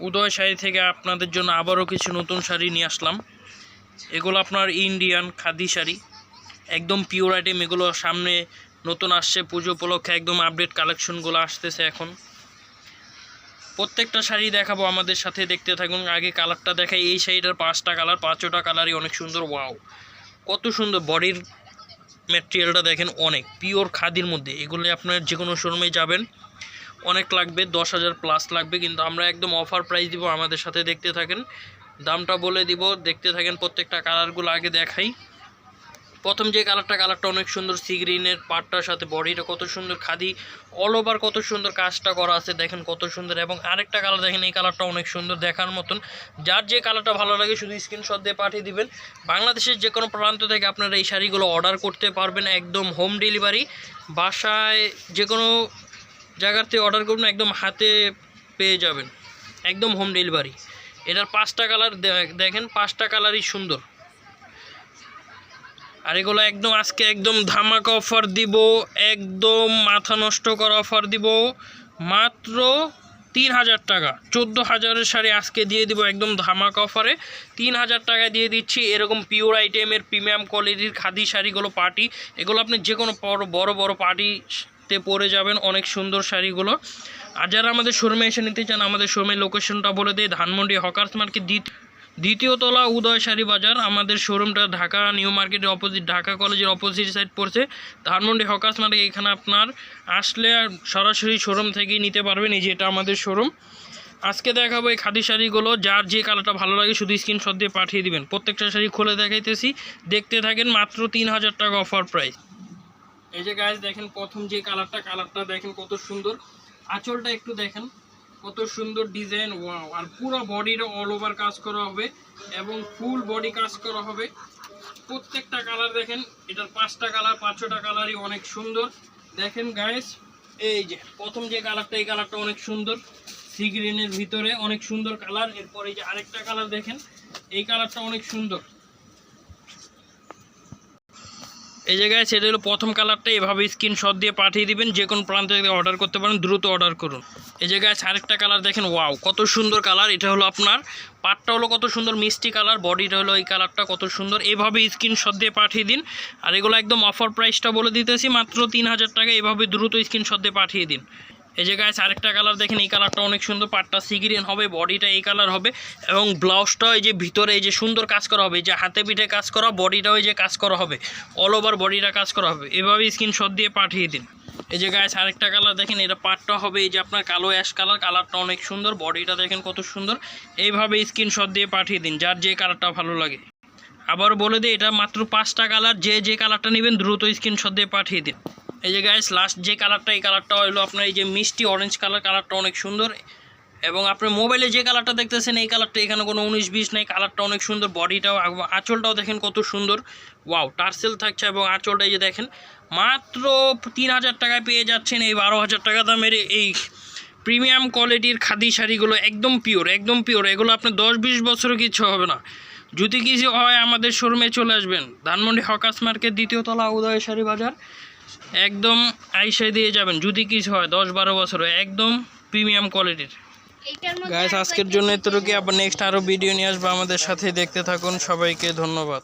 উদয় শাড়ি থেকে আপনাদের জন্য আবারও কিছু নতুন শাড়ি নিয়ে আসলাম। এগুলো আপনার ইন্ডিয়ান খাদি শাড়ি, একদম পিওর আইটেম। এগুলো সামনে নতুন আসছে, পুজো উপলক্ষে একদম আপডেট কালেকশনগুলো আসতেছে এখন। প্রত্যেকটা শাড়ি দেখাবো, আমাদের সাথে দেখতে থাকুন। আগে কালারটা দেখাই। এই শাড়িটার 5টা কালার, 5টা কালারই অনেক সুন্দর। ওয়াও, কত সুন্দর বডির ম্যাটেরিয়ালটা দেখেন, অনেক পিওর খাদির মধ্যে। এগুলো আপনার যে কোনো শোরুমে যাবেন অনেক লাগবে, 10,000 প্লাস লাগবে, কিন্তু আমরা একদম অফার প্রাইস দিব। আমাদের সাথে দেখতে থাকেন, দামটা বলে দিব, দেখতে থাকেন। প্রত্যেকটা কালারগুলো আগে দেখাই। প্রথম যে কালারটা অনেক সুন্দর, সি গ্রিনের পাটটার সাথে বডিটা কত সুন্দর, খাদি অল ওভার কত সুন্দর কাজটা করা আছে, দেখেন কত সুন্দর। এবং আরেকটা কালার দেখেন, এই কালারটা অনেক সুন্দর, দেখার মতন। যার যে কালারটা ভালো লাগে শুধু স্ক্রিনশট দিয়ে পাঠিয়ে দিবেন। বাংলাদেশের যে কোনো প্রান্ত থেকে আপনারা এই শাড়িগুলো অর্ডার করতে পারবেন, একদম হোম ডেলিভারি। বাসায় যে কোনো জায়গার থেকে অর্ডার করবেন, একদম হাতে পেয়ে যাবেন, একদম হোম ডেলিভারি। এটার 5টা কালার দেখেন, 5টা কালারই সুন্দর। আর এগুলো একদম আজকে একদম ধামাকা অফার দিব, একদম মাথা নষ্ট করা অফার দিব। মাত্র 3,000 টাকা, 14,000-এর শাড়ি আজকে দিয়ে দিব একদম ধামাকা অফারে। 3,000 টাকায় দিয়ে দিচ্ছি এরকম পিওর আইটেমের প্রিমিয়াম কোয়ালিটির খাদি শাড়িগুলো। পার্টি এগুলো আপনি যে কোনো বড় বড় পার্টিতে পরে যাবেন, অনেক সুন্দর শাড়িগুলো। আর যারা আমাদের শোরুমে এসে নিতে চান, আমাদের শোরুমের লোকেশনটা বলে দেয়, ধানমন্ডি হকার্স মার্কেট দ্বিতীয় তলা, উদয় শাড়ি বাজার। আমাদের শোরুমটা ঢাকা নিউ মার্কেটের অপোজিট, ঢাকা কলেজের অপোজিট সাইড পড়ছে, ধানমন্ডি হকার্স মার্কেট। এখানে আপনার আসলে সরাসরি শোরুম থেকেই নিতে পারবেন। এই যে এটা আমাদের শোরুম। আজকে দেখাবো এই খাদি শাড়িগুলো, যার যে কালারটা ভালো লাগে শুধু স্ক্রিনশট দিয়ে পাঠিয়ে দিবেন। প্রত্যেকটা শাড়ি খুলে দেখাইতেছি, দেখতে থাকেন। মাত্র 3,000 টাকা অফার প্রাইস। এই যে গাইস দেখেন, প্রথম যে কালারটা দেখেন কত সুন্দর। আঁচলটা একটু দেখেন কত সুন্দর ডিজাইন। ওয়াও, আর পুরো বডির অল ওভার কাজ করা হবে এবং ফুল বডি কাজ করা হবে। প্রত্যেকটা কালার দেখেন, এটার 5টা কালার, 5টা কালারই অনেক সুন্দর। দেখেন গাইস, এই যে প্রথম যে কালারটা, এই কালারটা অনেক সুন্দর, সি গ্রিনের ভিতরে অনেক সুন্দর কালার। এরপর এই যে আরেকটা কালার দেখেন, এই কালারটা অনেক সুন্দর। এই জায়গায় সেটা হলো প্রথম কালারটা। এভাবে স্ক্রিনশট দিয়ে পাঠিয়ে দিবেন, যে কোনো প্রান্ত থেকে অর্ডার করতে পারেন, দ্রুত অর্ডার করুন। এই জায়গায় আরেকটা কালার দেখেন, ওয়াও কত সুন্দর কালার। এটা হলো আপনার পাটটা হলো কত সুন্দর মিষ্টি কালার, বডিটা হলো এই কালারটা কত সুন্দর। এভাবে স্ক্রিনশট দিয়ে পাঠিয়ে দিন। আর এগুলো একদম অফার প্রাইসটা বলে দিতেছি, মাত্র 3,000 টাকা। এভাবে দ্রুত স্ক্রিনশট দিয়ে পাঠিয়ে দিন। এই জায়গায় আরেকটা কালার দেখেন, এই কালারটা অনেক সুন্দর। পাটটা সি গ্রিন হবে, বডিটা এই কালার হবে এবং ব্লাউজটা এই যে ভিতরে এই যে সুন্দর কাজ করা হবে, এই যে হাতে পিঠে কাজ করা, বডিটাও এই যে কাজ করা হবে, অল ওভার বডিটা কাজ করা হবে। এভাবে স্ক্রিনশট দিয়ে পাঠিয়ে দিন। এই যে গাইস আরেকটা কালার দেখেন, এটা পাটটা হবে এই যে আপনার কালো অ্যাশ কালার, কালারটা অনেক সুন্দর, বডিটা দেখেন কত সুন্দর। এইভাবে স্ক্রিনশট দিয়ে পাঠিয়ে দিন, যার যে কালারটা ভালো লাগে। আবার বলে দিই, এটা মাত্র 5টা কালার, যে কালারটা নেবেন দ্রুত স্ক্রিনশট দিয়ে পাঠিয়ে দিন। এই যে গাইস লাস্ট যে কালারটা, এই কালারটা হলো আপনার এই যে মিষ্টি অরেঞ্জ কালার, কালারটা অনেক সুন্দর। এবং আপনার মোবাইলে যে কালারটা দেখতেছেন এই কালারটা, এখানে কোনো 19-20 নেই, কালারটা অনেক সুন্দর। বডিটাও, আঁচলটাও দেখেন কত সুন্দর। ওয়াও, টার্সেল থাকছে এবং আঁচলটা এই যে দেখেন। মাত্র 3,000 টাকায় পেয়ে যাচ্ছেন এই 12,000 টাকা দামের এই প্রিমিয়াম কোয়ালিটির খাদি শাড়িগুলো, একদম পিওর, একদম পিওর। এগুলো আপনার 10-20 বছরও কিছু হবে না। যদি কিছু হয় আমাদের শোরুমে চলে আসবেন, ধানমন্ডি হকার্স মার্কেট দ্বিতীয় তলা, উদয় শাড়ি বাজার। একদম আইসাই দিয়ে যাবেন, যদি কিছু হয় 10-12 বছর, একদম প্রিমিয়াম কোয়ালিটির। গাইস আজকের জন্য এতটুকু, আবার নেক্সট আরও ভিডিও নিয়ে আসবো, আমাদের সাথে দেখতে থাকুন। সবাইকে ধন্যবাদ।